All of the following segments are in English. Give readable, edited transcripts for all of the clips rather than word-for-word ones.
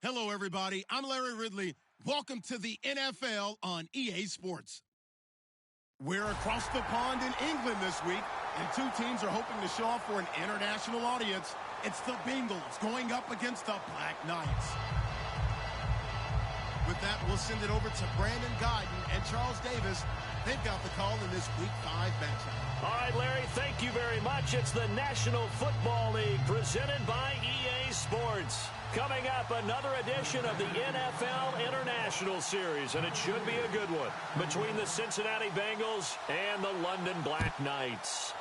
Hello, everybody. I'm Larry Ridley. Welcome to the NFL on EA Sports. We're across the pond in England this week, and two teams are hoping to show off for an international audience. It's the Bengals going up against the Black Knights. With that, we'll send it over to Brandon Guyton and Charles Davis. They've got the call in this Week 5 matchup. All right, Larry, thank you very much. It's the National Football League presented by EA Sports. Coming up, another edition of the NFL International Series, and it should be a good one, between the Cincinnati Bengals and the London Black Knights.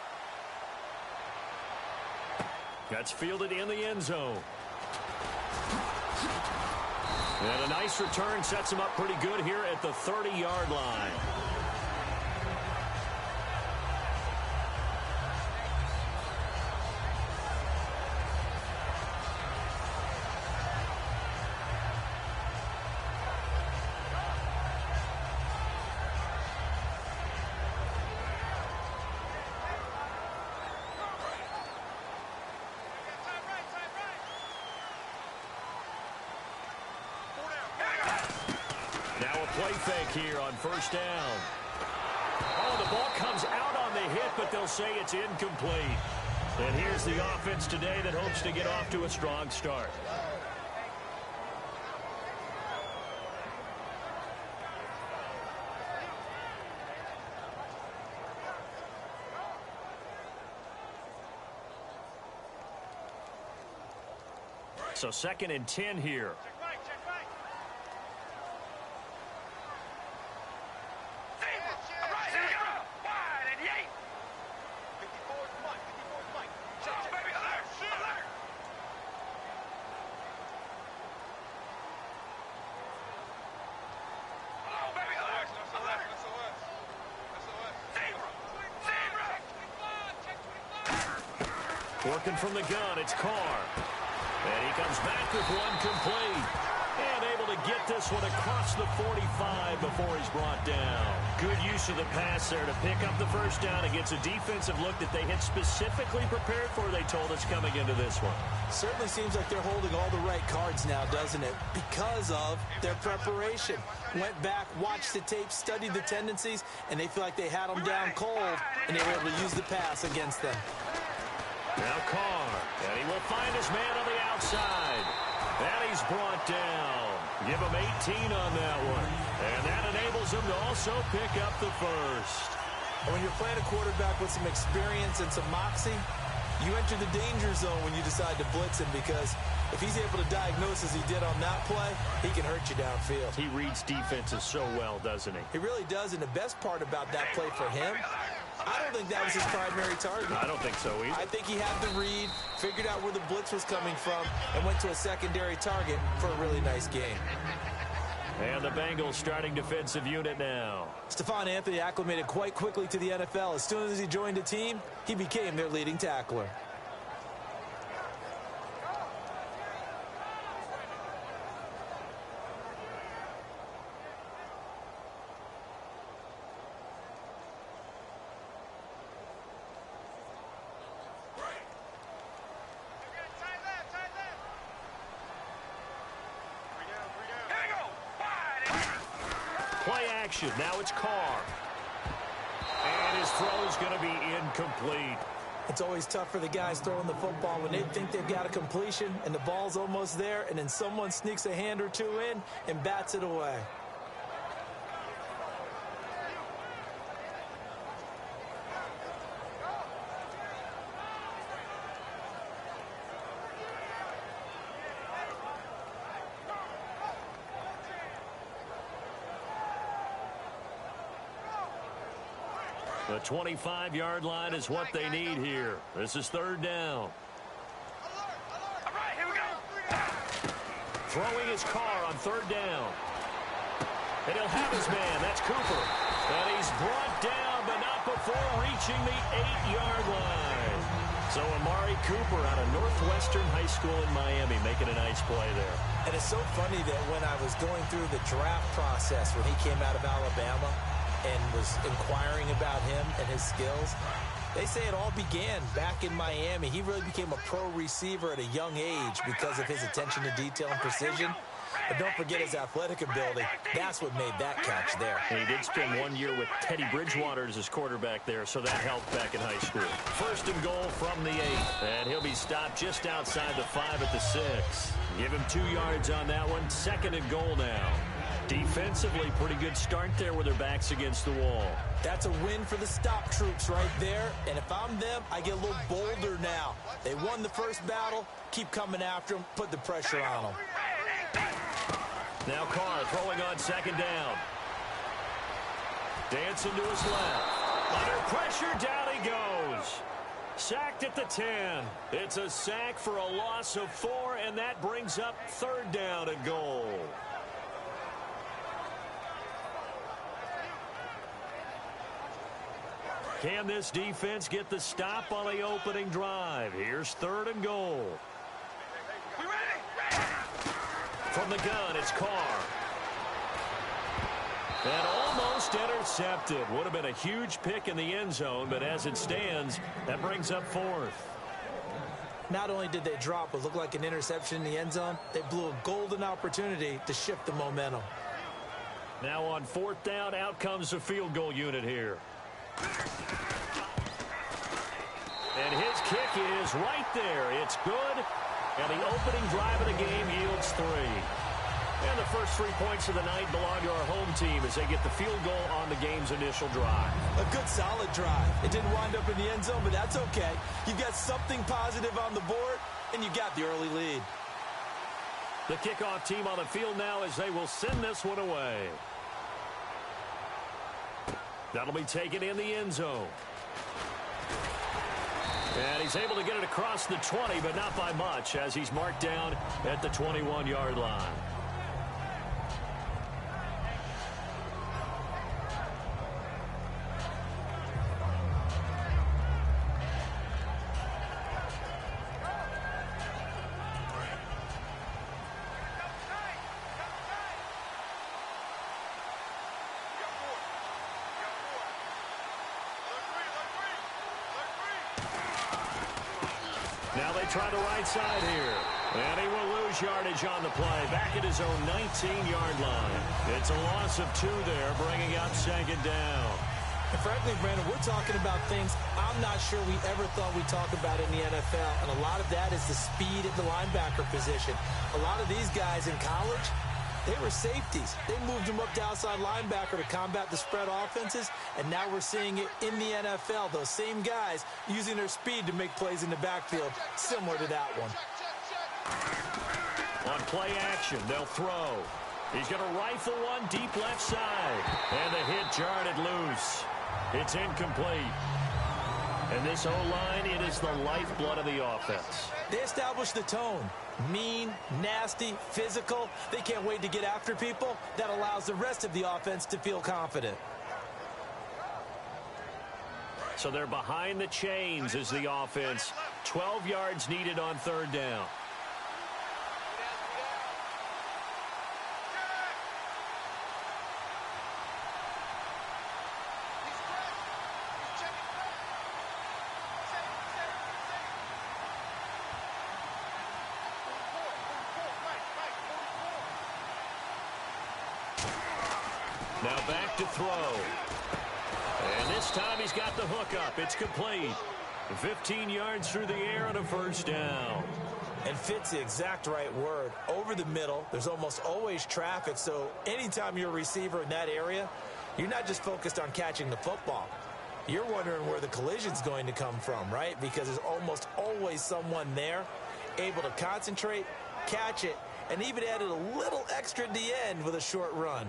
That's fielded in the end zone. And a nice return sets him up pretty good here at the 30-yard line. Play fake here on first down. Oh, the ball comes out on the hit, but they'll say it's incomplete. And here's the offense today that hopes to get off to a strong start. So 2nd and 10 here. Working from the gun, it's Carr. And he comes back with one complete. And able to get this one across the 45 before he's brought down. Good use of the pass there to pick up the first down against a defensive look that they had specifically prepared for, they told us, coming into this one. Certainly seems like they're holding all the right cards now, doesn't it? Because of their preparation. Went back, watched the tape, studied the tendencies, and they feel like they had them down cold, and they were able to use the pass against them. Now Carr, and he will find his man on the outside. And he's brought down. Give him 18 on that one. And that enables him to also pick up the first. And when you're playing a quarterback with some experience and some moxie, you enter the danger zone when you decide to blitz him, because if he's able to diagnose as he did on that play, he can hurt you downfield. He reads defenses so well, doesn't he? He really does, and the best part about that play for him, I don't think that was his primary target. I don't think so either. I think he had the read, figured out where the blitz was coming from, and went to a secondary target for a really nice game. And the Bengals starting defensive unit now. Stephon Anthony acclimated quite quickly to the NFL. As soon as he joined the team, he became their leading tackler. Now it's Carr. And his throw is going to be incomplete. It's always tough for the guys throwing the football when they think they've got a completion and the ball's almost there, and then someone sneaks a hand or two in and bats it away. The 25-yard line is what they need here. This is 3rd down. All right, here we go. Throwing his Carr on 3rd down. And he'll have his man. That's Cooper. And he's brought down, but not before reaching the 8-yard line. So Amari Cooper out of Northwestern High School in Miami making a nice play there. And it's so funny that when I was going through the draft process when he came out of Alabama and was inquiring about him and his skills, They say it all began back in Miami. He really became a pro receiver at a young age because of his attention to detail and precision. But don't forget his athletic ability. That's what made that catch there. And he did spend 1 year with Teddy Bridgewater as his quarterback there, so that helped back in high school. First and goal from the 8. And he'll be stopped just outside the 5 at the 6. Give him 2 yards on that one. Second and goal now. Defensively, pretty good start there with their backs against the wall. That's a win for the stop troops right there. And if I'm them, I get a little bolder now. They won the first battle. Keep coming after them. Put the pressure on them. Now Carr throwing on second down. Dancing to his left. Under pressure, down he goes. Sacked at the 10. It's a sack for a loss of 4, and that brings up third down and goal. Can this defense get the stop on the opening drive? Here's third and goal. From the gun, it's Carr. And almost intercepted. Would have been a huge pick in the end zone, but as it stands, that brings up fourth. Not only did they drop what looked like an interception in the end zone, they blew a golden opportunity to shift the momentum. Now on fourth down, out comes the field goal unit here. And his kick is right there. It's good. And the opening drive of the game yields 3. And the first 3 points of the night belong to our home team as they get the field goal on the game's initial drive. A good, solid drive. It didn't wind up in the end zone, but that's okay. You've got something positive on the board, and you got the early lead. The kickoff team on the field now as they will send this one away. That'll be taken in the end zone. And he's able to get it across the 20, but not by much, as he's marked down at the 21-yard line. Now they try the right side here. And he will lose yardage on the play. Back at his own 19-yard line. It's a loss of 2 there, bringing up second down. And frankly, Brandon, we're talking about things I'm not sure we ever thought we'd talk about in the NFL. And a lot of that is the speed at the linebacker position. A lot of these guys in college, they were safeties. They moved them up to outside linebacker to combat the spread offenses, and now we're seeing it in the NFL. Those same guys using their speed to make plays in the backfield, similar to that one. On play action, they'll throw. He's going to rifle one deep left side, and the hit jarred it loose. It's incomplete. And this O-line, it is the lifeblood of the offense. They establish the tone. Mean, nasty, physical. They can't wait to get after people. That allows the rest of the offense to feel confident. So they're behind the chains as the offense. 12 yards needed on third down. Now back to throw. And this time he's got the hook up. It's complete. 15 yards through the air and a first down. And fit's the exact right word. Over the middle, there's almost always traffic, so anytime you're a receiver in that area, you're not just focused on catching the football. You're wondering where the collision's going to come from, right? Because there's almost always someone there able to concentrate, catch it, and even added a little extra at the end with a short run.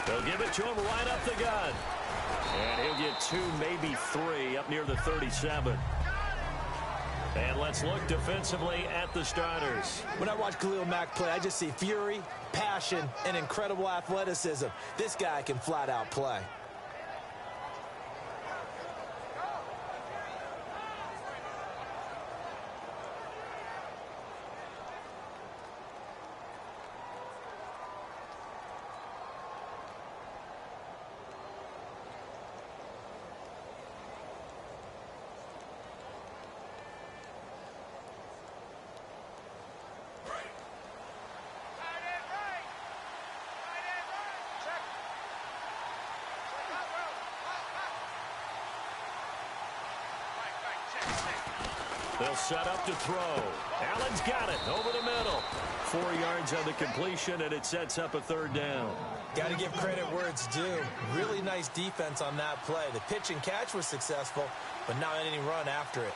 They'll give it to him right up the gut. And he'll get 2, maybe 3 up near the 37. And let's look defensively at the starters. When I watch Khalil Mack play, I just see fury, passion, and incredible athleticism. This guy can flat out play. They'll set up to throw. Allen's got it over the middle. 4 yards on the completion, and it sets up a third down. Got to give credit where it's due. Really nice defense on that play. The pitch and catch was successful, but not any run after it.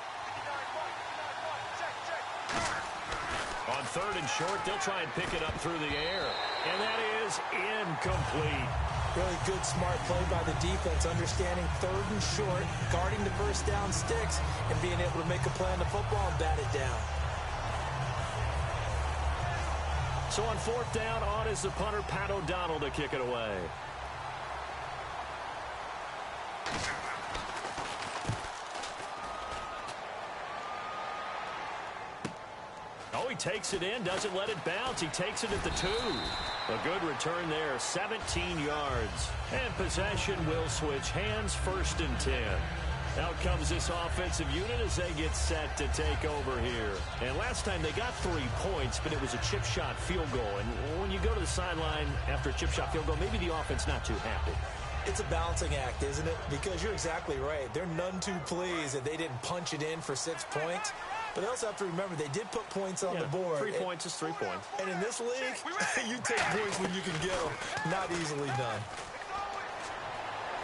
On 3rd and short, they'll try and pick it up through the air. And that is incomplete. Really good, smart play by the defense, understanding 3rd and short, guarding the first down sticks, and being able to make a play on the football and bat it down. So on 4th down, on is the punter, Pat O'Donnell, to kick it away. Oh, he takes it in, doesn't let it bounce. He takes it at the 2. A good return there, 17 yards. And possession will switch hands, 1st and 10. Out comes this offensive unit as they get set to take over here. And last time they got 3 points, but it was a chip shot field goal. And when you go to the sideline after a chip shot field goal, maybe the offense not too happy. It's a balancing act, isn't it? Because you're exactly right. They're none too pleased that they didn't punch it in for 6 points. But they also have to remember they did put points on the board. 3 points is 3 points. And in this league, you take points when you can get them. Not easily done.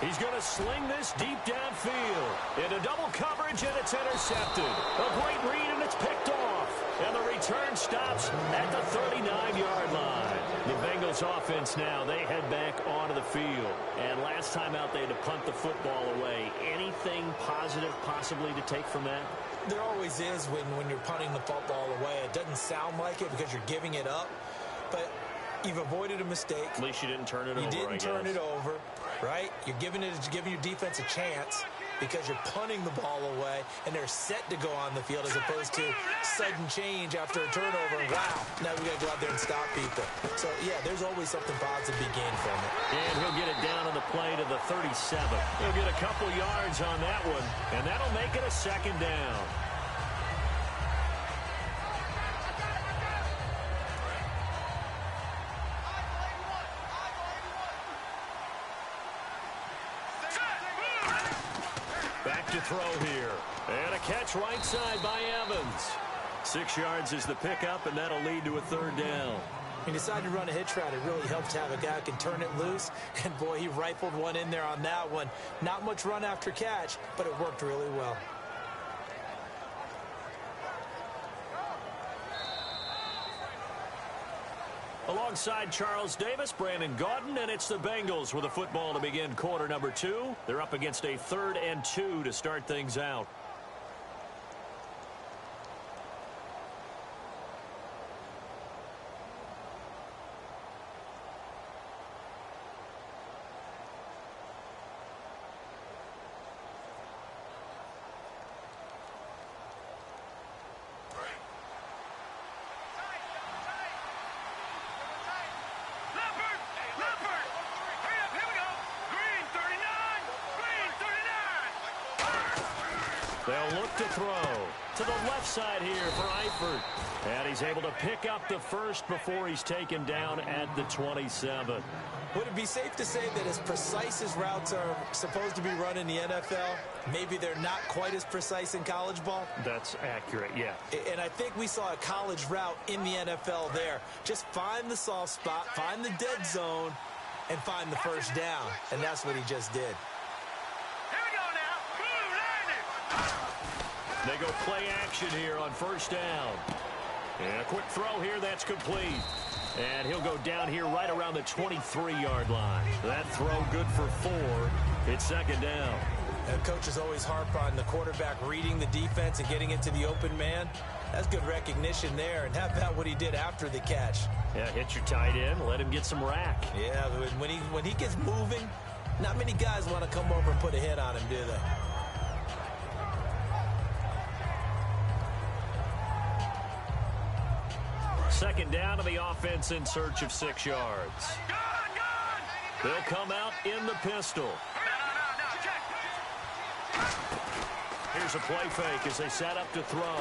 He's going to sling this deep downfield. Into double coverage, and it's intercepted. A great read, and it's picked off. And the return stops at the 39-yard line. The Bengals offense now, they head back onto the field. And last time out, they had to punt the football away. Anything positive possibly to take from that? There always is when you're punting the football away. It doesn't sound like it because you're giving it up. But you've avoided a mistake. At least you didn't turn it over, You didn't turn it over, right? You're giving your defense a chance because you're punting the ball away, and they're set to go on the field as opposed to sudden change after a turnover. And wow, now we got to go out there and stop people. So, yeah, there's always something positive to be gained from it. And he'll get it down on the play to the 37. He'll get a couple yards on that one, and that'll make it a 2nd down. Back to throw here. And a catch right side by Evans. 6 yards is the pickup, and that'll lead to a 3rd down. He decided to run a hitch route. It really helps to have a guy who can turn it loose. And, boy, he rifled one in there on that one. Not much run after catch, but it worked really well. Alongside Charles Davis, Brandon Gaudin, and it's the Bengals with a football to begin quarter number 2. They're up against a 3rd and 2 to start things out. They'll look to throw to the left side here for Eifert. And he's able to pick up the first before he's taken down at the 27. Would it be safe to say that as precise as routes are supposed to be run in the NFL, maybe they're not quite as precise in college ball? That's accurate, yeah. And I think we saw a college route in the NFL there. Just find the soft spot, find the dead zone, and find the first down. And that's what he just did. They go play action here on 1st down. And a quick throw here, that's complete. And he'll go down here right around the 23-yard line. That throw good for 4. It's 2nd down. And coaches always harp on the quarterback reading the defense and getting it to the open man. That's good recognition there. And how about what he did after the catch? Yeah, hit your tight end, let him get some rack. Yeah, when he gets moving, not many guys want to come over and put a hit on him, do they? Second down to the offense in search of 6 yards. They'll come out in the pistol. Here's a play fake as they set up to throw.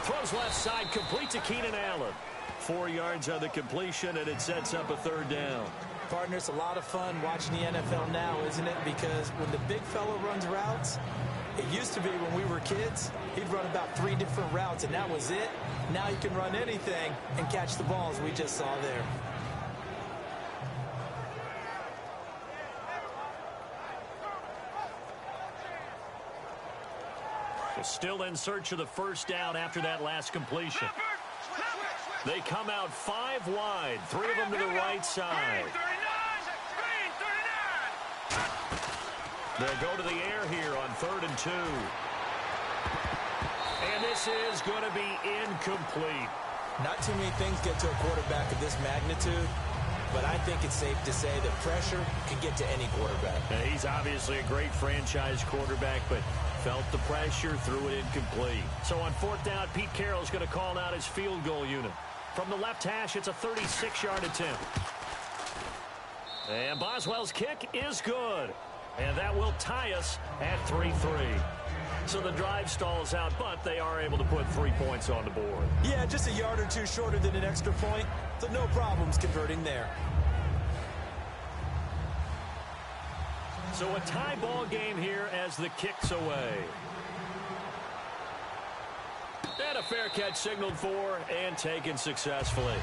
Throws left side, complete to Keenan Allen. 4 yards on the completion, and it sets up a 3rd down. Partner, it's a lot of fun watching the NFL now, isn't it? Because when the big fella runs routes, It used to be when we were kids, he'd run about 3 different routes, and that was it. Now he can run anything and catch the balls we just saw there. Still in search of the first down after that last completion. They come out 5 wide, 3 of them to the right side. They'll go to the air here on 3rd and 2. And this is going to be incomplete. Not too many things get to a quarterback of this magnitude, but I think it's safe to say that pressure can get to any quarterback. Now, he's obviously a great franchise quarterback, but felt the pressure, threw it incomplete. So on 4th down, Pete Carroll's going to call out his field goal unit. From the left hash, it's a 36-yard attempt. And Boswell's kick is good. And that will tie us at 3-3. So the drive stalls out, but they are able to put 3 points on the board. Yeah, just a yard or two shorter than an extra point, so no problems converting there. So a tie ball game here as the kick's away. And a fair catch signaled for and taken successfully.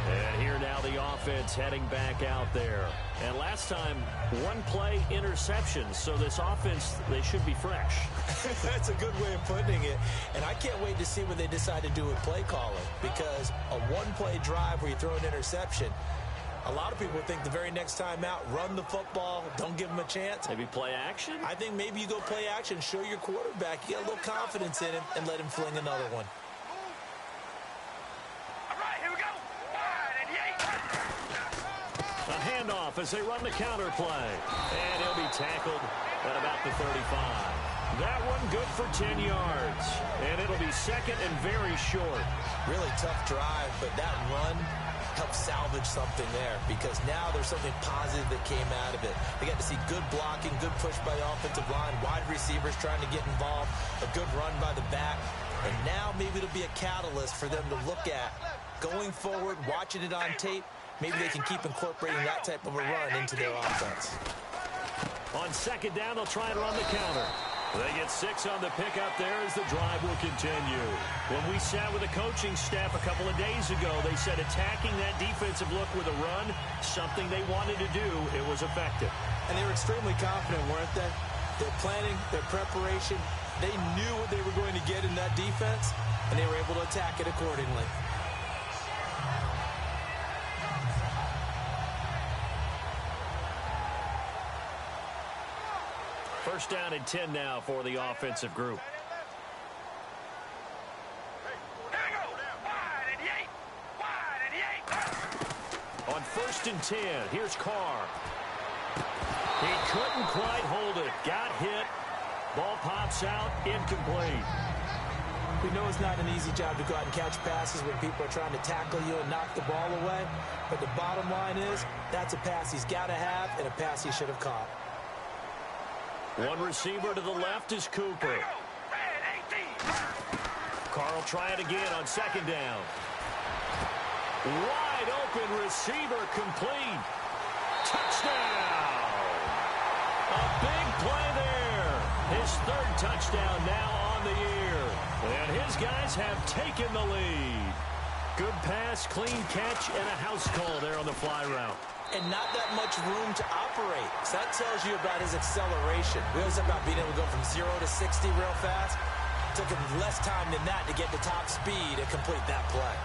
And here now the offense heading back out there. And last time, 1 play interception. So this offense, they should be fresh. That's a good way of putting it. And I can't wait to see what they decide to do with play calling. Because a 1-play drive where you throw an interception, a lot of people think the very next time out, run the football, don't give them a chance. Maybe play action? I think maybe you go play action, show your quarterback, you get a little confidence in him, and let him fling another one. All right, here we go. 5 and 8. A handoff as they run the counter play. And he'll be tackled at about the 35. That one good for 10 yards. And it'll be 2nd and very short. Really tough drive, but that run help salvage something there, because now there's something positive that came out of it. They got to see good blocking, good push by the offensive line, wide receivers trying to get involved, a good run by the back, and now maybe it'll be a catalyst for them to look at going forward, watching it on tape. Maybe they can keep incorporating that type of a run into their offense. On 2nd down, they'll try and run the counter. They get 6 on the pickup there as the drive will continue. When we sat with the coaching staff a couple of days ago, they said attacking that defensive look with a run, something they wanted to do, it was effective. And they were extremely confident, weren't they? Their planning, their preparation, they knew what they were going to get in that defense, and they were able to attack it accordingly. First down and 10 now for the offensive group. Here we go. 5 and 8. On 1st and 10, here's Carr. He couldn't quite hold it. Got hit. Ball pops out. Incomplete. We know it's not an easy job to go out and catch passes when people are trying to tackle you and knock the ball away. But the bottom line is, that's a pass he's got to have and a pass he should have caught. One receiver to the left is Cooper. Carl try it again on 2nd down. Wide open receiver complete. Touchdown! A big play there. His 3rd touchdown now on the year. And his guys have taken the lead. Good pass, clean catch, and a house call there on the fly route. And not that much room to operate. So that tells you about his acceleration. We always talk about being able to go from 0 to 60 real fast. It took him less time than that to get to top speed and complete that play.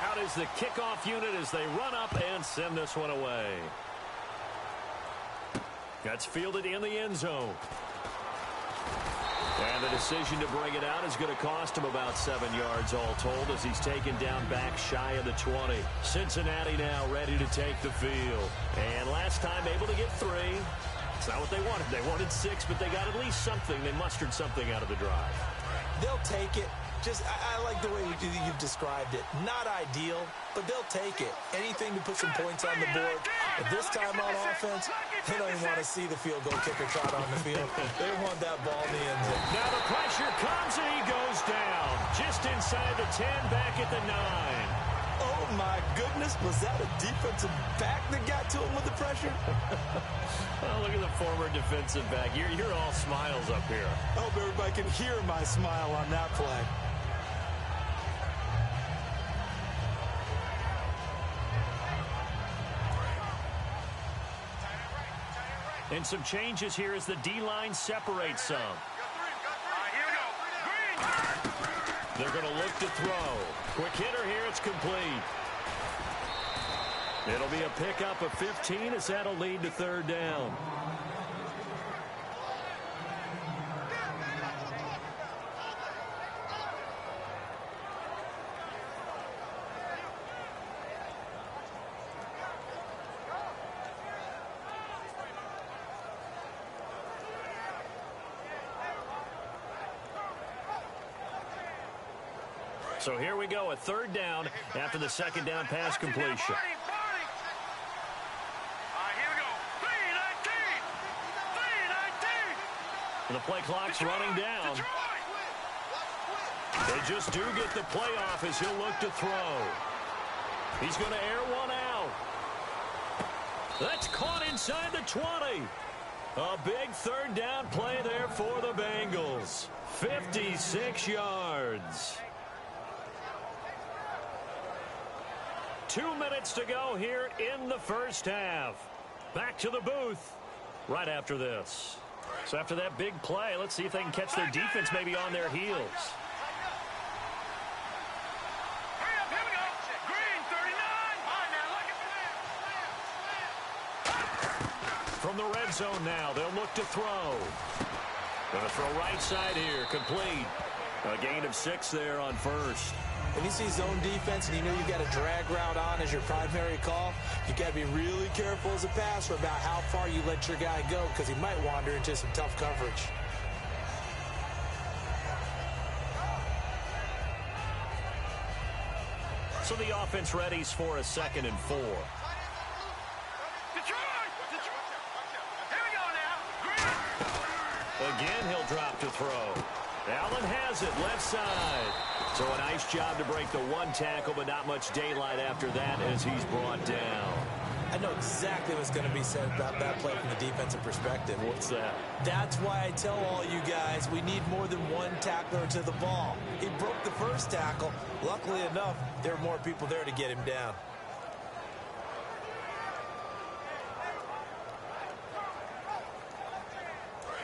Out is the kickoff unit as they run up and send this one away. That's fielded in the end zone. And the decision to bring it out is going to cost him about 7 yards all told as he's taken down back shy of the 20. Cincinnati now ready to take the field. And last time able to get 3. It's not what they wanted. They wanted 6, but they got at least something. They mustered something out of the drive. They'll take it. I like the way you've described it. Not ideal, but they'll take it. Anything to put some points on the board. But this time on offense, they don't even want to see the field goal kicker trot on the field. They want that ball in the end zone. Now the pressure comes and he goes down. Just inside the 10, back at the 9. Oh, my goodness. Was that a defensive back that got to him with the pressure? Oh, look at the former defensive back. You're all smiles up here. I hope everybody can hear my smile on that play. And some changes here as the D-line separates some. Here we go. Green. They're going to look to throw. Quick hitter here. It's complete. It'll be a pickup of 15 as that'll lead to third down. So here we go, a third down after the second down pass completion. Here we go. 3-19. The play clock's running down. They just do get the play off as he'll look to throw. He's going to air one out. That's caught inside the 20. A big third down play there for the Bengals. 56 yards. 2 minutes to go here in the first half. Back to the booth right after this. So after that big play, let's see if they can catch their defense maybe on their heels. Hurry up, here we go. Green, 39. From the red zone now, they'll look to throw. Going to throw right side here, complete. A gain of 6 there on first. When you see zone defense and you know you've got a drag route on as your primary call, you've got to be really careful as a passer about how far you let your guy go because he might wander into some tough coverage. So the offense readies for a 2nd and 4. Detroit. Here we go now. Green. Again, he'll drop to throw. Allen has it, left side. So a nice job to break the one tackle, but not much daylight after that as he's brought down. I know exactly what's going to be said about that play from the defensive perspective. What's that? That's why I tell all you guys we need more than one tackler to the ball. He broke the first tackle. Luckily enough, there were more people there to get him down.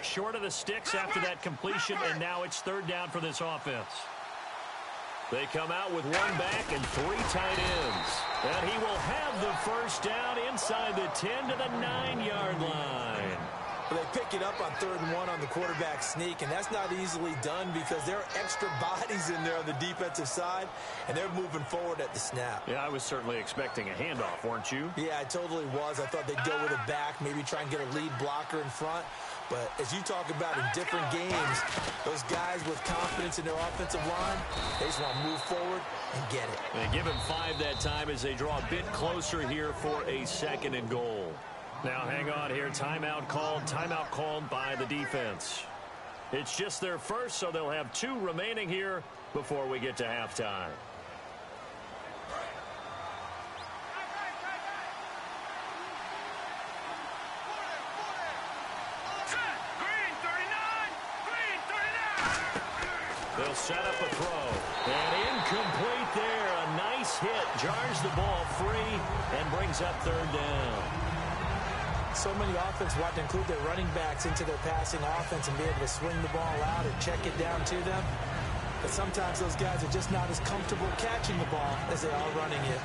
Short of the sticks after that completion, and now it's third down for this offense. They come out with one back and 3 tight ends. And he will have the first down inside the 10 to the 9-yard line. They pick it up on 3rd and 1 on the quarterback sneak, and that's not easily done because there are extra bodies in there on the defensive side, and they're moving forward at the snap. Yeah, I was certainly expecting a handoff, weren't you? Yeah, I totally was. I thought they'd go with a back, maybe try and get a lead blocker in front. But as you talk about in different games, those guys with confidence in their offensive line, they just want to move forward and get it. And give him 5 that time as they draw a bit closer here for a 2nd and goal. Now hang on here. Timeout called by the defense. It's just their first, so they'll have 2 remaining here before we get to halftime. They'll set up a throw. And incomplete there. A nice hit. Jars the ball free and brings up third down. So many offenses want to include their running backs into their passing offense and be able to swing the ball out or check it down to them. But sometimes those guys are just not as comfortable catching the ball as they are running it.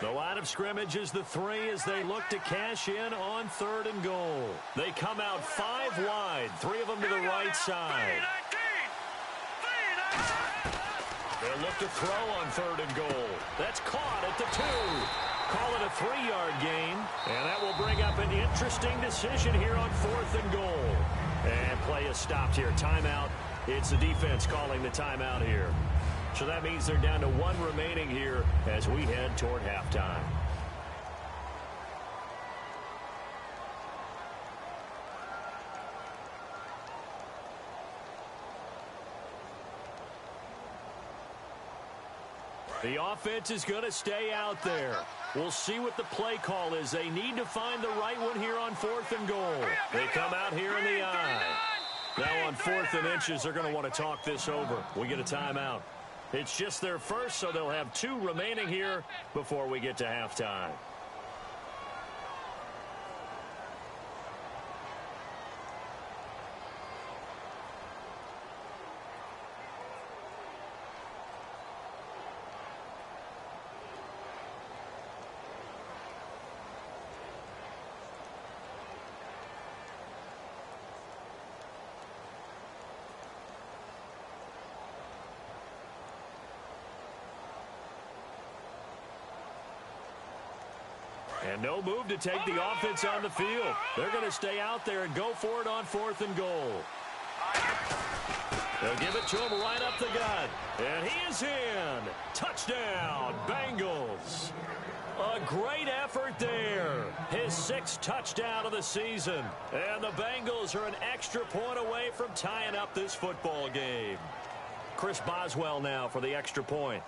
The line of scrimmage is the 3 as they look to cash in on 3rd and goal. They come out 5 wide, 3 of them to the right side. They'll look to throw on 3rd and goal. That's caught at the 2. Call it a 3-yard gain, and that will bring up an interesting decision here on 4th and goal. And play is stopped here. Timeout. It's the defense calling the timeout here. So that means they're down to 1 remaining here as we head toward halftime. The offense is going to stay out there. We'll see what the play call is. They need to find the right one here on 4th and goal. They come out here in the I. Now on 4th and inches, they're going to want to talk this over. We get a timeout. It's just their first, so they'll have 2 remaining here before we get to halftime. And no move to take the offense on the field. They're going to stay out there and go for it on 4th and goal. They'll give it to him right up the gut. And he is in. Touchdown, Bengals. A great effort there. His 6th touchdown of the season. And the Bengals are an extra point away from tying up this football game. Chris Boswell now for the extra point.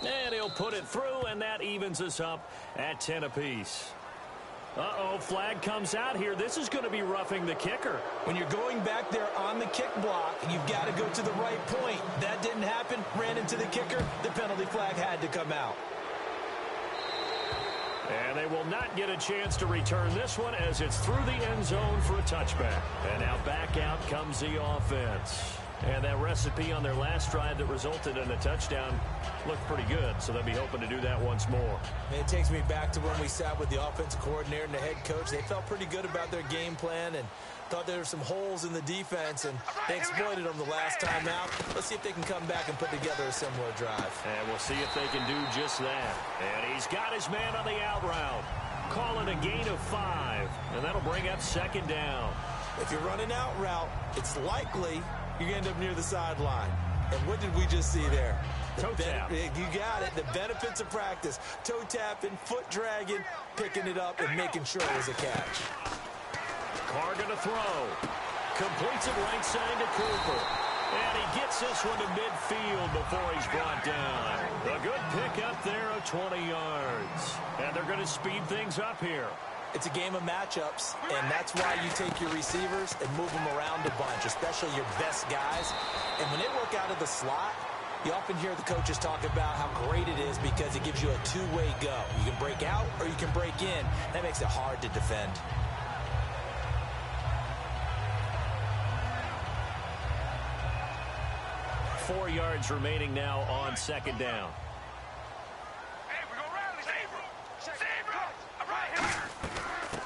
And he'll put it through, and that evens us up at 10 apiece. Uh-oh, flag comes out here. This is going to be roughing the kicker. When you're going back there on the kick block, you've got to go to the right point. That didn't happen. Ran into the kicker. The penalty flag had to come out. And they will not get a chance to return this one as it's through the end zone for a touchback. And now back out comes the offense. And that recipe on their last drive that resulted in a touchdown looked pretty good, so they'll be hoping to do that once more. And it takes me back to when we sat with the offensive coordinator and the head coach. They felt pretty good about their game plan and thought there were some holes in the defense, and they exploited them the last time out. Let's see if they can come back and put together a similar drive. And we'll see if they can do just that. And he's got his man on the out route. Calling a gain of 5, and that'll bring up 2nd down. If you're running out route, it's likely you're going to end up near the sideline. And what did we just see there? Toe tap. You got it. The benefits of practice. Toe tapping, foot dragging, picking it up, and making sure it was a catch. Carr going to throw. Completes it right side to Cooper. And he gets this one to midfield before he's brought down. A good pick up there of 20 yards. And they're going to speed things up here. It's a game of matchups, and that's why you take your receivers and move them around a bunch, especially your best guys. And when they work out of the slot, you often hear the coaches talk about how great it is because it gives you a two-way go. You can break out or you can break in. That makes it hard to defend. Four yards remaining now on 2nd down.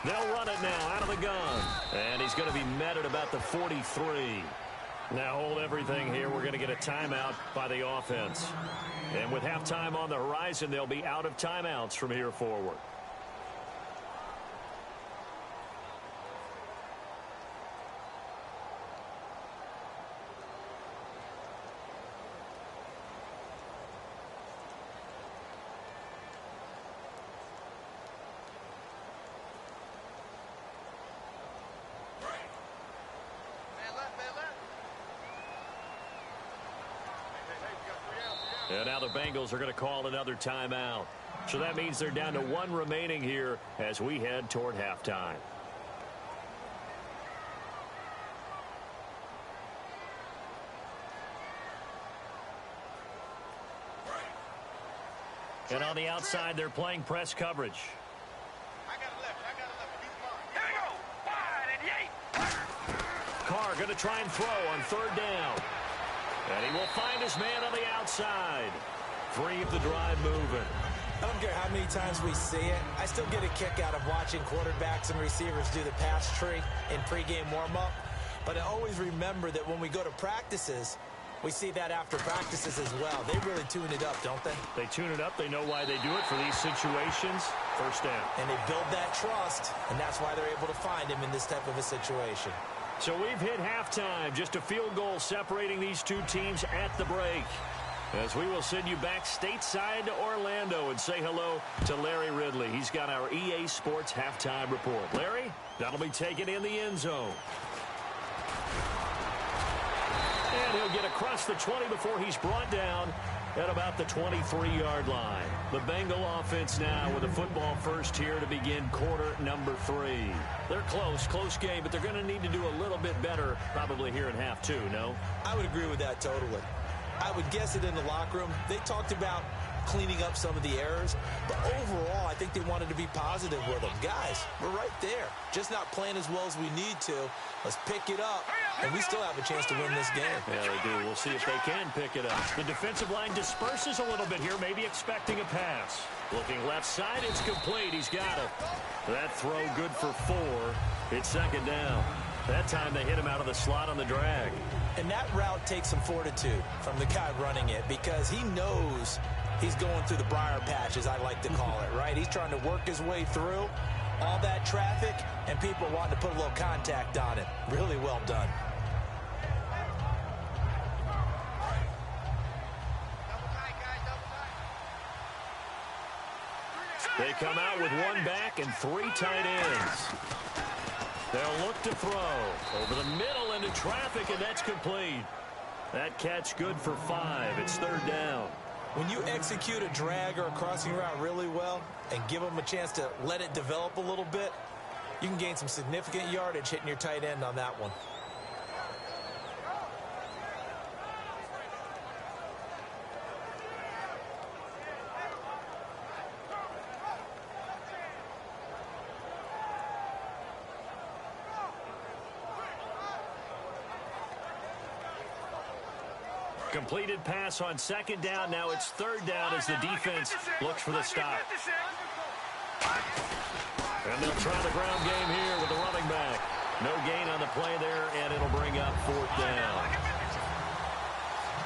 They'll run it now out of the gun. And he's going to be met at about the 43. Now hold everything here. We're going to get a timeout by the offense. And with halftime on the horizon, they'll be out of timeouts from here forward. And now the Bengals are going to call another timeout. So that means they're down to 1 remaining here as we head toward halftime. And on the outside, they're playing press coverage. Here we go. Wide and yay. Carr going to try and throw on 3rd down. And he will find his man on the outside. 3 of the drive moving. I don't care how many times we see it. I still get a kick out of watching quarterbacks and receivers do the pass tree in pregame warm-up. But I always remember that when we go to practices, we see that after practices as well. They really tune it up, don't they? They tune it up. They know why they do it for these situations. 1st down. And they build that trust, and that's why they're able to find him in this type of a situation. So we've hit halftime. Just a field goal separating these two teams at the break. As we will send you back stateside to Orlando and say hello to Larry Ridley. He's got our EA Sports halftime report. Larry, that'll be taken in the end zone. And he'll get across the 20 before he's brought down at about the 23-yard line. The Bengal offense now with a football first here to begin quarter number 3. They're close game, but they're going to need to do a little bit better probably here in half 2, no? I would agree with that totally. I would guess it in the locker room. They talked about cleaning up some of the errors, but overall, I think they wanted to be positive with them. Guys, we're right there. Just not playing as well as we need to. Let's pick it up, and we still have a chance to win this game. Yeah, they do. We'll see if they can pick it up. The defensive line disperses a little bit here, maybe expecting a pass. Looking left side, it's complete. He's got it. That throw good for 4. It's second down. That time they hit him out of the slot on the drag. And that route takes some fortitude from the guy running it because he knows he's going through the briar patch, as I like to call it, right? He's trying to work his way through all that traffic, and people wanting to put a little contact on it. Really well done. They come out with 1 back and 3 tight ends. They'll look to throw over the middle into traffic, and that's complete. That catch good for 5. It's third down. When you execute a drag or a crossing route really well and give them a chance to let it develop a little bit, you can gain some significant yardage hitting your tight end on that one. Completed pass on second down. Now it's third down as the defense looks for the stop. And they'll try the ground game here with the running back. No gain on the play there, and it'll bring up 4th down.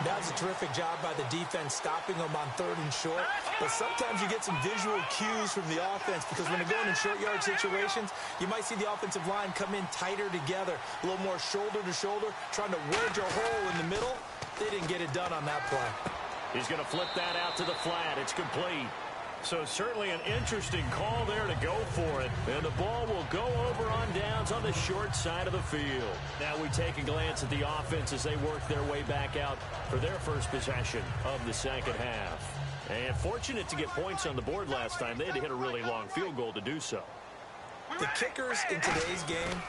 That was a terrific job by the defense stopping them on 3rd and short. But sometimes you get some visual cues from the offense because when they're going in short yard situations, you might see the offensive line come in tighter together, a little more shoulder to shoulder, trying to wedge a hole in the middle. They didn't get it done on that play. He's going to flip that out to the flat. It's complete. So certainly an interesting call there to go for it. And the ball will go over on downs on the short side of the field. Now we take a glance at the offense as they work their way back out for their first possession of the second half. And fortunate to get points on the board last time. They had to hit a really long field goal to do so. The kickers in today's game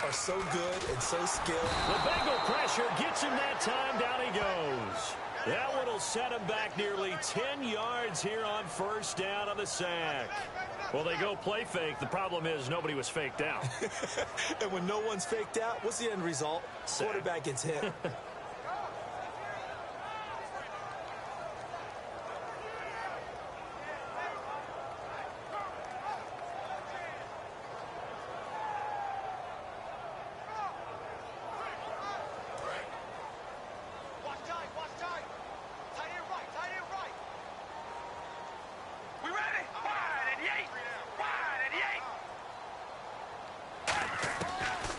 are so good and so skilled. The Bengal pressure gets him that time. Down he goes. That one will set him back nearly 10 yards here on first down on the sack. Well, they go play fake. The problem is nobody was faked out. And when no one's faked out, what's the end result? Sack. Quarterback gets hit.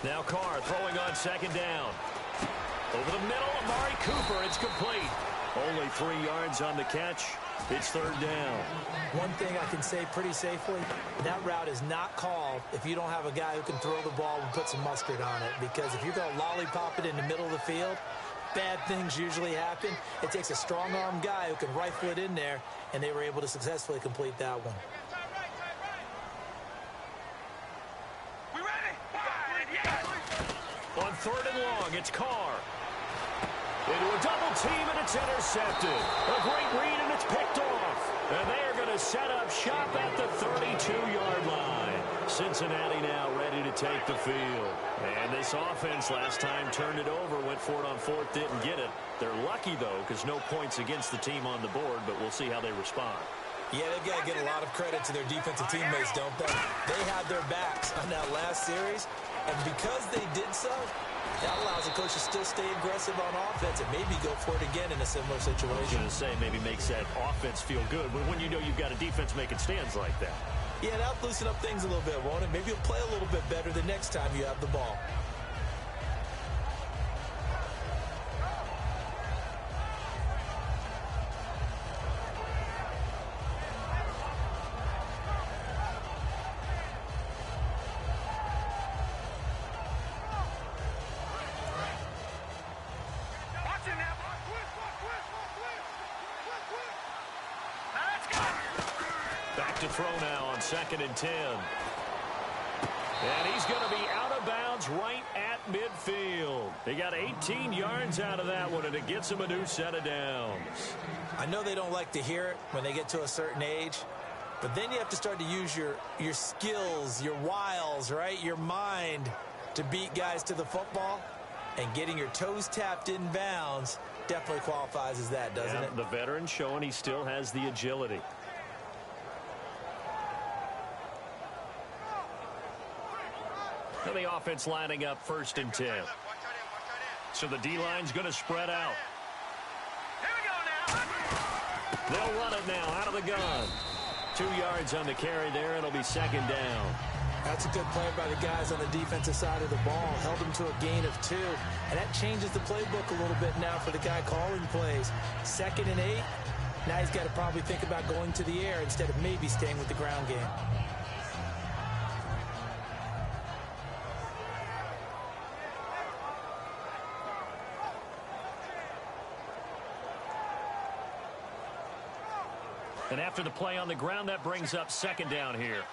Now Carr throwing on second down. Over the middle, Amari Cooper. It's complete. Only 3 yards on the catch. It's third down. One thing I can say pretty safely, that route is not called if you don't have a guy who can throw the ball and put some mustard on it. Because if you're going to lollipop it in the middle of the field, bad things usually happen. It takes a strong-arm guy who can rifle it in there, and they were able to successfully complete that one. On third and long, it's Carr. Into a double team, and it's intercepted. A great read, and it's picked off. And they are going to set up shop at the 32-yard line. Cincinnati now ready to take the field. And this offense last time turned it over, went for it on fourth, didn't get it. They're lucky, though, because no points against the team on the board, but we'll see how they respond. Yeah, they've got to get a lot of credit to their defensive teammates, don't they? They had their backs on that last series, and because they did so, that allows the coach to still stay aggressive on offense and maybe go for it again in a similar situation. I was going to say, maybe makes that offense feel good when you know you've got a defense making stands like that. Yeah, that'll loosen up things a little bit, won't it? Maybe you'll play a little bit better the next time you have the ball. back to throw now on 2nd and 10. And he's going to be out of bounds right at midfield. He got 18 yards out of that one, and it gets him a new set of downs. I know they don't like to hear it when they get to a certain age, but then you have to start to use your skills, your wiles, right, your mind to beat guys to the football. And getting your toes tapped in bounds definitely qualifies as that, doesn't it? The veteran showing he still has the agility. Now the offense lining up 1st and 10. So the D-line's going to spread out. Here we go now. They'll run it now out of the gun. 2 yards on the carry there. It'll be 2nd down. That's a good play by the guys on the defensive side of the ball. Held them to a gain of 2. And that changes the playbook a little bit now for the guy calling plays. 2nd and 8. Now he's got to probably think about going to the air instead of maybe staying with the ground game. And after the play on the ground, that brings up 2nd down here.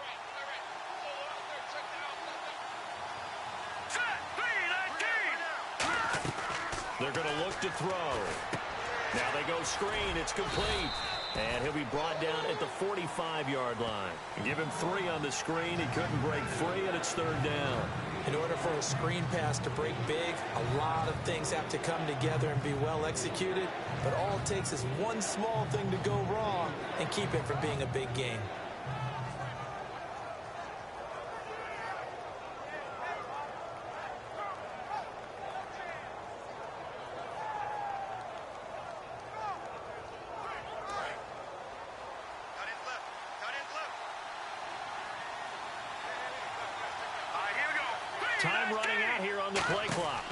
They're going to look to throw. Now they go screen. It's complete. And he'll be brought down at the 45-yard line. Give him 3 on the screen. He couldn't break free, and it's 3rd down. In order for a screen pass to break big, a lot of things have to come together and be well executed. But all it takes is one small thing to go wrong and keep it from being a big game. Time running out here on the play clock.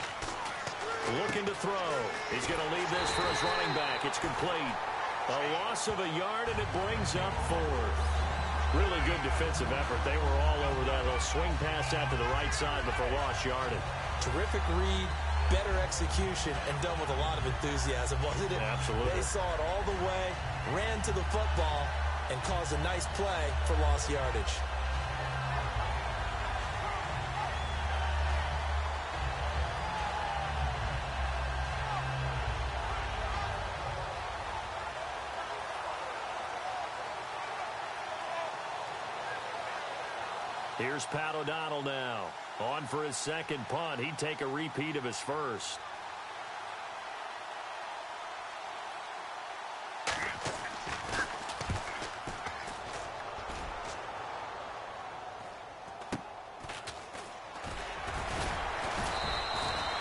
Looking to throw. He's going to leave this for his running back. It's complete. A loss of a yard, and it brings up 4th. Really good defensive effort. They were all over that little swing pass out to the right side before lost yardage. Terrific read, better execution, and done with a lot of enthusiasm, wasn't it? Absolutely. They saw it all the way, ran to the football, and caused a nice play for lost yardage. Here's Pat O'Donnell now. On for his 2nd punt. He'd take a repeat of his first.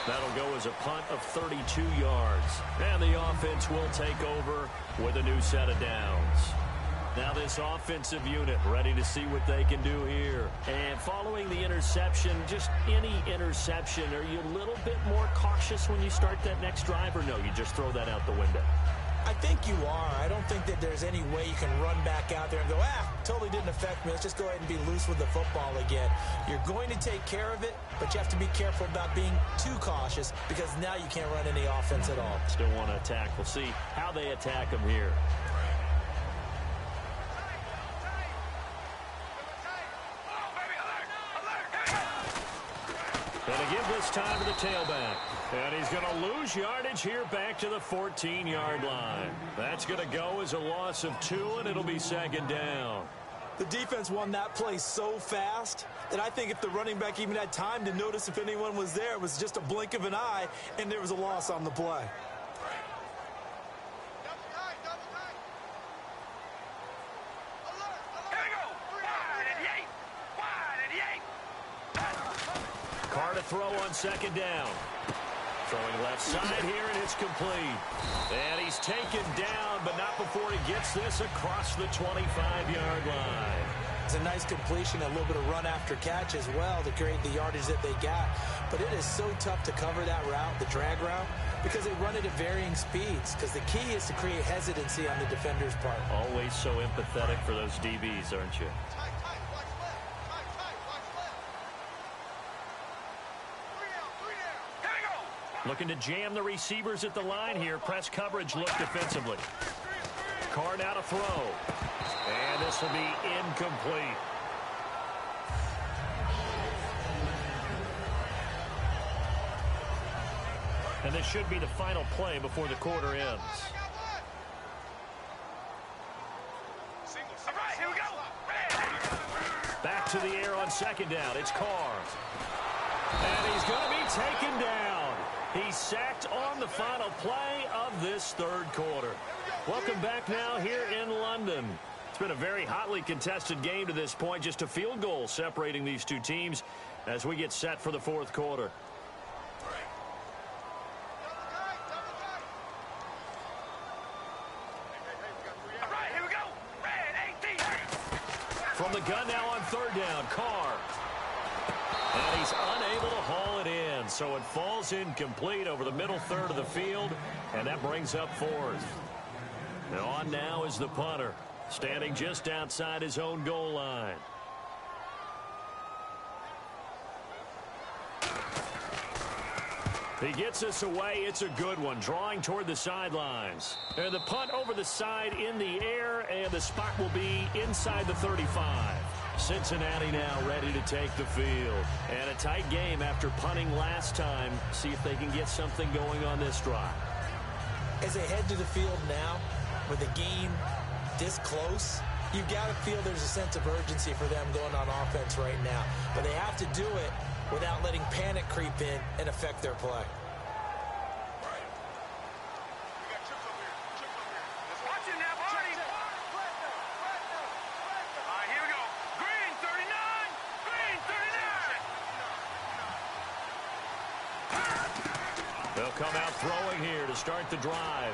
That'll go as a punt of 32 yards. And the offense will take over with a new set of downs. Now this offensive unit ready to see what they can do here. And following the interception, just any interception, are you a little bit more cautious when you start that next drive, or no, you just throw that out the window? I think you are. I don't think that there's any way you can run back out there and go, totally didn't affect me. Let's just go ahead and be loose with the football again. You're going to take care of it, but you have to be careful about being too cautious because now you can't run any offense at all. Still want to attack. We'll see how they attack them here. Going to give this time to the tailback. And he's going to lose yardage here back to the 14-yard line. That's going to go as a loss of 2, and it'll be 2nd down. The defense won that play so fast that I think if the running back even had time to notice if anyone was there, it was just a blink of an eye, and there was a loss on the play. Carr to throw on 2nd down. Throwing left side here, and it's complete. And he's taken down, but not before he gets this across the 25-yard line. It's a nice completion, a little bit of run after catch as well to create the yardage that they got. But it is so tough to cover that route, the drag route, because they run it at varying speeds. Because the key is to create hesitancy on the defender's part. Always so empathetic for those DBs, aren't you? Looking to jam the receivers at the line here. Press coverage look defensively. Carr now to throw. And this will be incomplete. And this should be the final play before the quarter ends. All right, here we go. Back to the air on second down. It's Carr. And he's going to be taken down. He's sacked on the final play of this third quarter. Welcome back now here in London. It's been a very hotly contested game to this point. Just a field goal separating these two teams as we get set for the fourth quarter. All right, here we go. Red 18. From the gun now on third down, Carr. And he's unable to haul it in, so it falls incomplete over the middle third of the field, and that brings up fourth. And on now is the punter, standing just outside his own goal line. He gets us away. It's a good one, drawing toward the sidelines. And the punt over the side in the air, and the spot will be inside the 35. Cincinnati now ready to take the field. And a tight game after punting last time. See if they can get something going on this drive. As they head to the field now, with the game this close, you've got to feel there's a sense of urgency for them going on offense right now. But they have to do it without letting panic creep in and affect their play. Watch it now, Barney. All right, here we go. Green 39. Green 39. They'll come out throwing here to start the drive.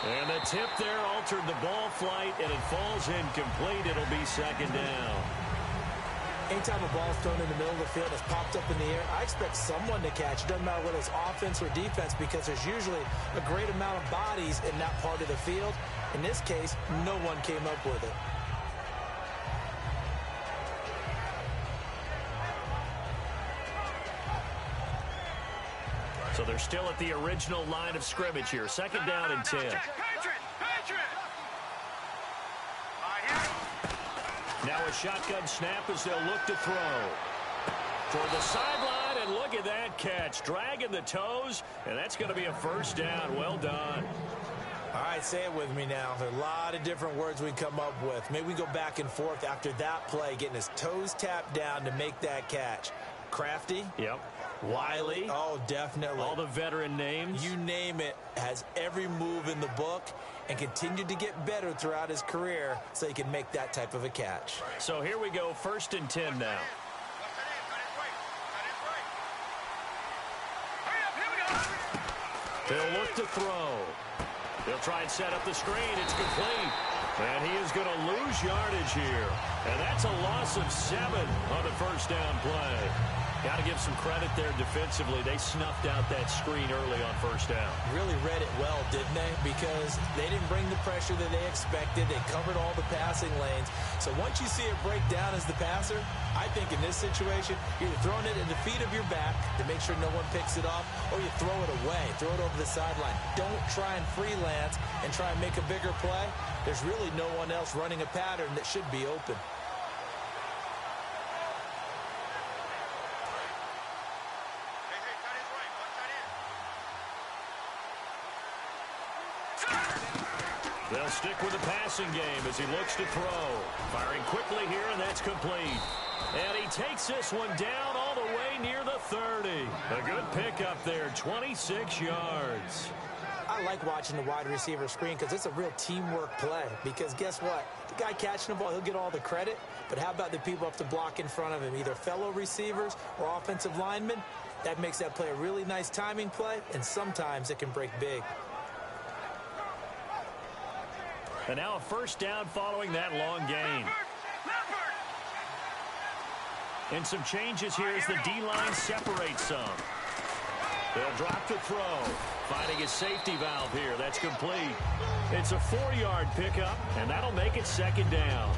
And the tip there altered the ball flight, and it falls incomplete. It'll be second down. Anytime a ball is thrown in the middle of the field, it's popped up in the air, I expect someone to catch. It doesn't matter whether it's offense or defense, because there's usually a great amount of bodies in that part of the field. In this case, no one came up with it. So they're still at the original line of scrimmage here. Second down and 10. Patriot. All right, here we go. Now a shotgun snap as they'll look to throw. Toward the sideline, and look at that catch. Dragging the toes, and that's going to be a first down. Well done. All right, say it with me now. There are a lot of different words we come up with. Maybe we go back and forth after that play, getting his toes tapped down to make that catch. Crafty. Yep. Wiley. Oh, definitely. All the veteran names. You name it, has every move in the book and continued to get better throughout his career so he can make that type of a catch. So here we go, first and 10 now. Hurry up, here we go. They'll look to throw. They'll try and set up the screen. It's complete. And he is going to lose yardage here. And that's a loss of 7 on the first down play. Got to give some credit there defensively. They snuffed out that screen early on first down. Really read it well, didn't they? Because they didn't bring the pressure that they expected. They covered all the passing lanes. So once you see it break down as the passer, I think in this situation, you're either throwing it at the feet of your back to make sure no one picks it up, or you throw it away, throw it over the sideline. Don't try and freelance and try and make a bigger play. There's really no one else running a pattern that should be open. They'll stick with the passing game as he looks to throw. Firing quickly here, and that's complete. And he takes this one down all the way near the 30. A good pickup there, 26 yards. I like watching the wide receiver screen because it's a real teamwork play. Because guess what? The guy catching the ball, he'll get all the credit. But how about the people up to block in front of him, either fellow receivers or offensive linemen? That makes that play a really nice timing play, and sometimes it can break big. And now a first down following that long gain. And some changes here as the D-line separates some. They'll drop to throw. Finding his safety valve here. That's complete. It's a 4-yard pickup, and that'll make it second down.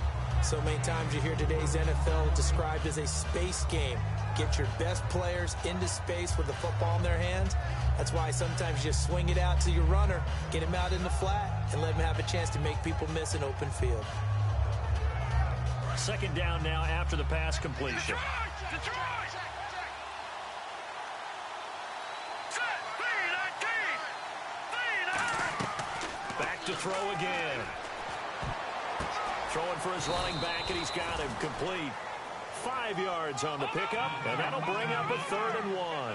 So many times you hear today's NFL described as a space game. Get your best players into space with the football in their hands. That's why sometimes you just swing it out to your runner, get him out in the flat, and let him have a chance to make people miss an open field. Second down now after the pass completion. Detroit! Back to throw again. Throwing for his running back, and he's got him complete. 5 yards on the pickup, and that'll bring up a 3rd and 1.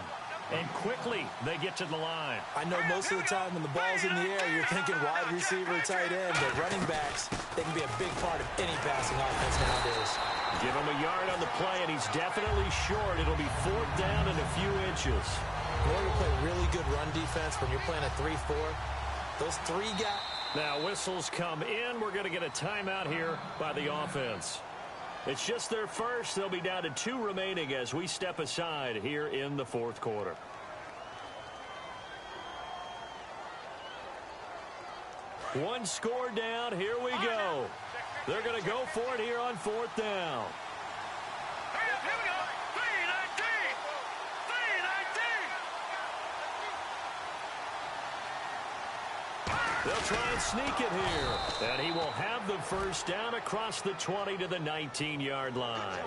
And quickly, they get to the line. I know most of the time when the ball's in the air, you're thinking wide receiver, tight end, but running backs, they can be a big part of any passing offense nowadays. Give him a yard on the play, and he's definitely short. It'll be 4th down and a few inches. In order to play really good run defense when you're playing a 3-4, those 3 guys. Now whistles come in. We're going to get a timeout here by the offense. It's just their first. They'll be down to 2 remaining as we step aside here in the 4th quarter. One score down. Here we go. They're going to go for it here on 4th down. Here we go. 319. They'll try and sneak it here. And he will have the first down across the 20 to the 19-yard line.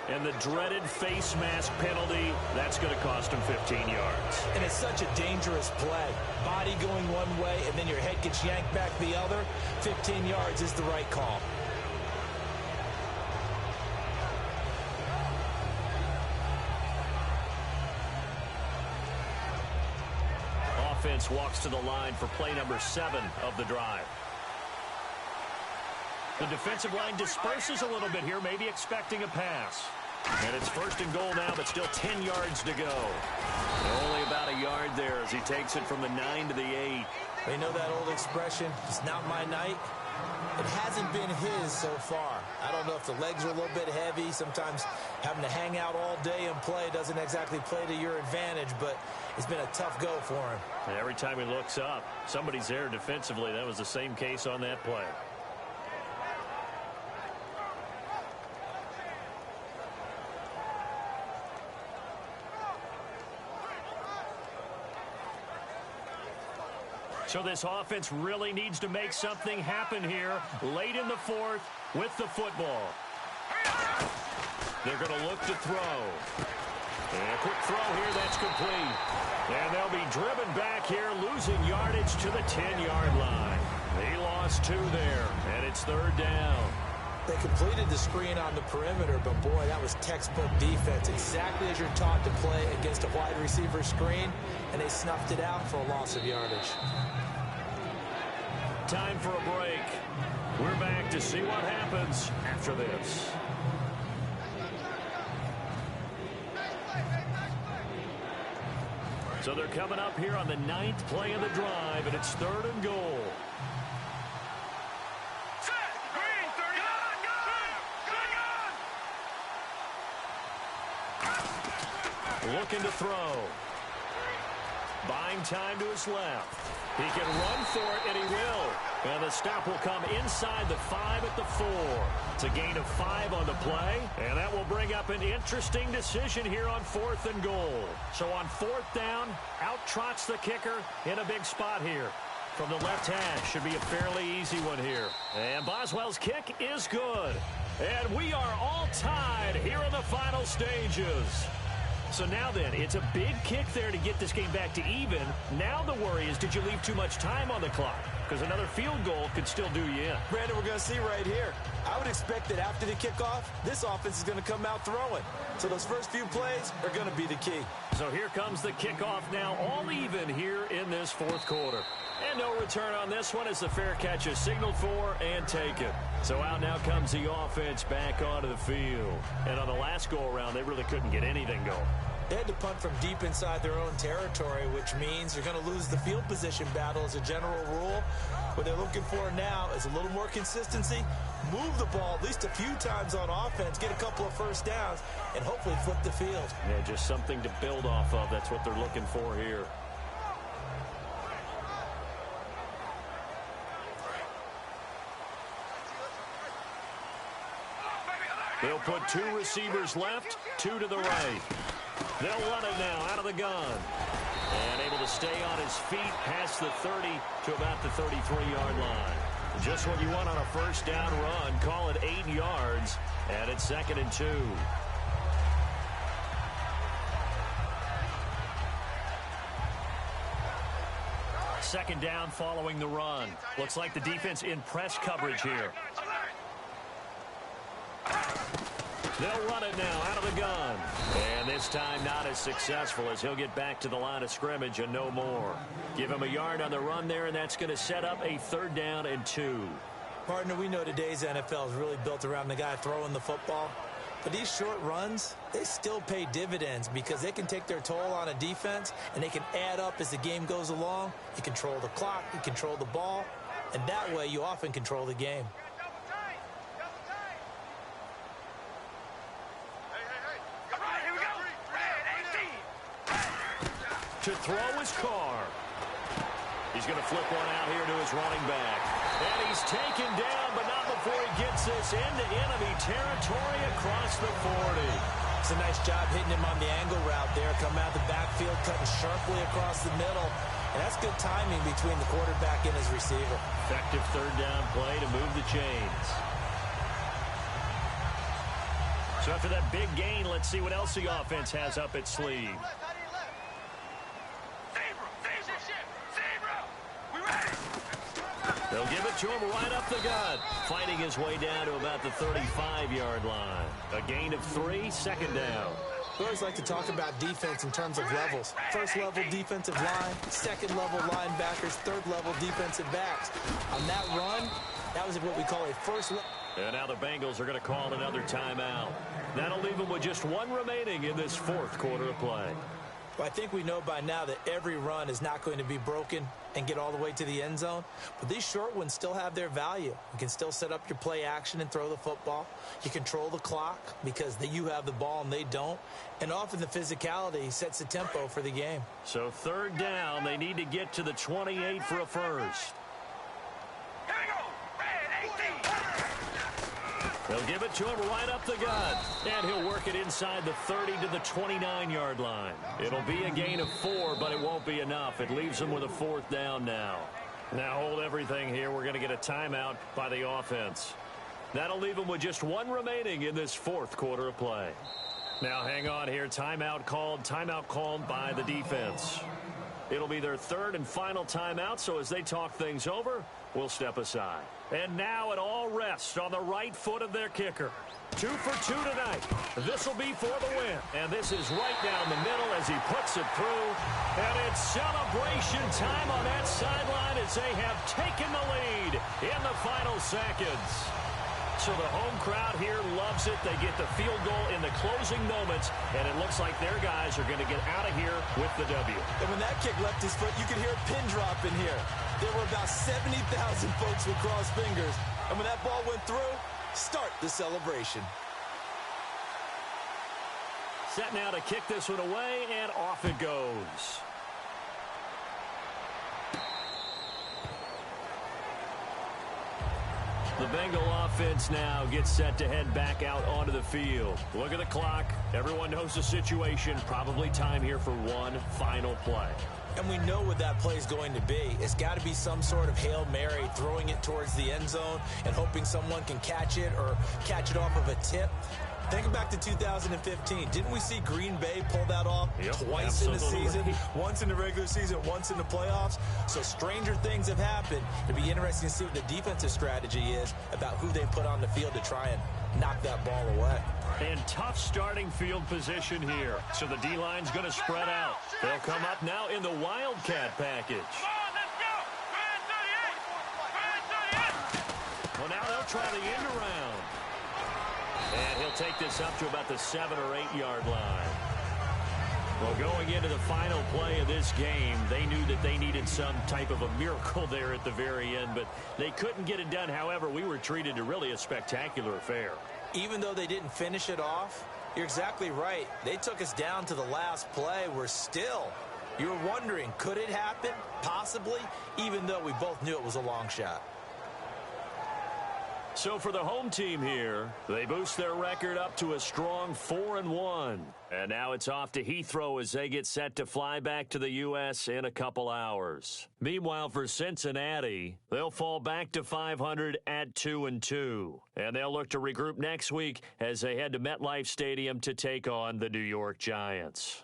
And the dreaded face mask penalty, that's going to cost him 15 yards. And it's such a dangerous play. Body going one way, and then your head gets yanked back the other. 15 yards is the right call. Offense walks to the line for play number 7 of the drive. The defensive line disperses a little bit here, maybe expecting a pass. And it's 1st and goal now, but still 10 yards to go. Only about a yard there as he takes it from the 9 to the 8. They know that old expression, it's not my night. It hasn't been his so far. I don't know if the legs are a little bit heavy. Sometimes having to hang out all day and play doesn't exactly play to your advantage, but it's been a tough go for him. And every time he looks up, somebody's there defensively. That was the same case on that play. So this offense really needs to make something happen here late in the 4th with the football. They're going to look to throw. And a quick throw here, that's complete. And they'll be driven back here, losing yardage to the 10-yard line. He lost 2 there, and it's 3rd down. They completed the screen on the perimeter, but boy, that was textbook defense. Exactly as you're taught to play against a wide receiver screen, and they snuffed it out for a loss of yardage. Time for a break. We're back to see what happens after this. So they're coming up here on the 9th play of the drive, and it's 3rd and goal. Looking to throw. Buying time to his left. He can run for it, and he will. And the stop will come inside the 5 at the 4. It's a gain of 5 on the play, and that will bring up an interesting decision here on 4th and goal. So on 4th down, out trots the kicker in a big spot here. From the left hash, should be a fairly easy one here. And Boswell's kick is good. And we are all tied here in the final stages. So now then, it's a big kick there to get this game back to even. Now the worry is, did you leave too much time on the clock? Because another field goal could still do you in. Brandon, we're going to see right here. I would expect that after the kickoff, this offense is going to come out throwing. So those first few plays are going to be the key. So here comes the kickoff now, all even here in this 4th quarter. And no return on this one as the fair catch is signaled for and taken. So out now comes the offense back onto the field. And on the last go-around, they really couldn't get anything going. They had to punt from deep inside their own territory, which means you're going to lose the field position battle as a general rule. What they're looking for now is a little more consistency, move the ball at least a few times on offense, get a couple of first downs, and hopefully flip the field. Yeah, just something to build off of. That's what they're looking for here. They'll put 2 receivers left, 2 to the right. They'll run it now out of the gun. And able to stay on his feet past the 30 to about the 33-yard line. Just what you want on a first down run. Call it 8 yards, and it's 2nd and 2. Second down following the run. Looks like the defense in press coverage here. They'll run it now out of the gun. And this time not as successful as he'll get back to the line of scrimmage and no more. Give him a yard on the run there, and that's going to set up a 3rd down and 2. Partner, we know today's NFL is really built around the guy throwing the football. But these short runs, they still pay dividends because they can take their toll on a defense, and they can add up as the game goes along. You control the clock, you control the ball, and that way you often control the game. To throw his car. He's going to flip one out here to his running back. And he's taken down, but not before he gets this into enemy territory across the 40. It's a nice job hitting him on the angle route there. Coming out the backfield, cutting sharply across the middle. And that's good timing between the quarterback and his receiver. Effective 3rd down play to move the chains. So after that big gain, let's see what else the offense has up its sleeve. They'll give it to him right up the gut. Fighting his way down to about the 35-yard line. A gain of 3, 2nd down. We always like to talk about defense in terms of levels. First level defensive line, second level linebackers, third level defensive backs. On that run, that was what we call a first level. And now the Bengals are going to call another timeout. That'll leave them with just 1 remaining in this 4th quarter of play. Well, I think we know by now that every run is not going to be broken and get all the way to the end zone. But these short ones still have their value. You can still set up your play action and throw the football. You control the clock because you have the ball and they don't. And often the physicality sets the tempo for the game. So 3rd down, they need to get to the 28 for a first. Here we go. Red 18. They'll give it to him right up the gut. And he'll work it inside the 30 to the 29-yard line. It'll be a gain of 4, but it won't be enough. It leaves him with a 4th down now. Now hold everything here. We're going to get a timeout by the offense. That'll leave him with just 1 remaining in this 4th quarter of play. Now hang on here. Timeout called by the defense. It'll be their 3rd and final timeout, so as they talk things over, we'll step aside. And now it all rests on the right foot of their kicker. 2 for 2 tonight. This will be for the win. And this is right down the middle as he puts it through. And it's celebration time on that sideline as they have taken the lead in the final seconds. So the home crowd here loves it. They get the field goal in the closing moments, and it looks like their guys are going to get out of here with the W. And when that kick left his foot, you could hear a pin drop in here. There were about 70,000 folks with crossed fingers. And when that ball went through, start the celebration. Set now to kick this one away, and off it goes. The Bengal offense now gets set to head back out onto the field. Look at the clock. Everyone knows the situation. Probably time here for one final play. And we know what that play is going to be. It's got to be some sort of Hail Mary, throwing it towards the end zone and hoping someone can catch it or catch it off of a tip. Think back to 2015. Didn't we see Green Bay pull that off twice in the season? Once in the regular season, once in the playoffs. So stranger things have happened. It'll be interesting to see what the defensive strategy is about who they put on the field to try and knock that ball away. And tough starting field position here. So the D-line's going to spread out. They'll come up now in the Wildcat package. Well, now they'll try the end around. And he'll take this up to about the 7 or 8 yard line. Well, going into the final play of this game, they knew that they needed some type of a miracle there at the very end, but they couldn't get it done. However, we were treated to really a spectacular affair. Even though they didn't finish it off, you're exactly right. They took us down to the last play. We're still, you were wondering, could it happen? Possibly, even though we both knew it was a long shot. So for the home team here, they boost their record up to a strong 4-1. And now it's off to Heathrow as they get set to fly back to the U.S. in a couple hours. Meanwhile, for Cincinnati, they'll fall back to 500 at 2-2. And they'll look to regroup next week as they head to MetLife Stadium to take on the New York Giants.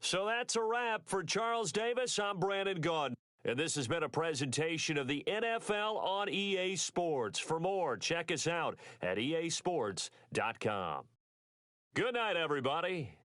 So that's a wrap. For Charles Davis, I'm Brandon Gaudin. And this has been a presentation of the NFL on EA Sports. For more, check us out at easports.com. Good night, everybody.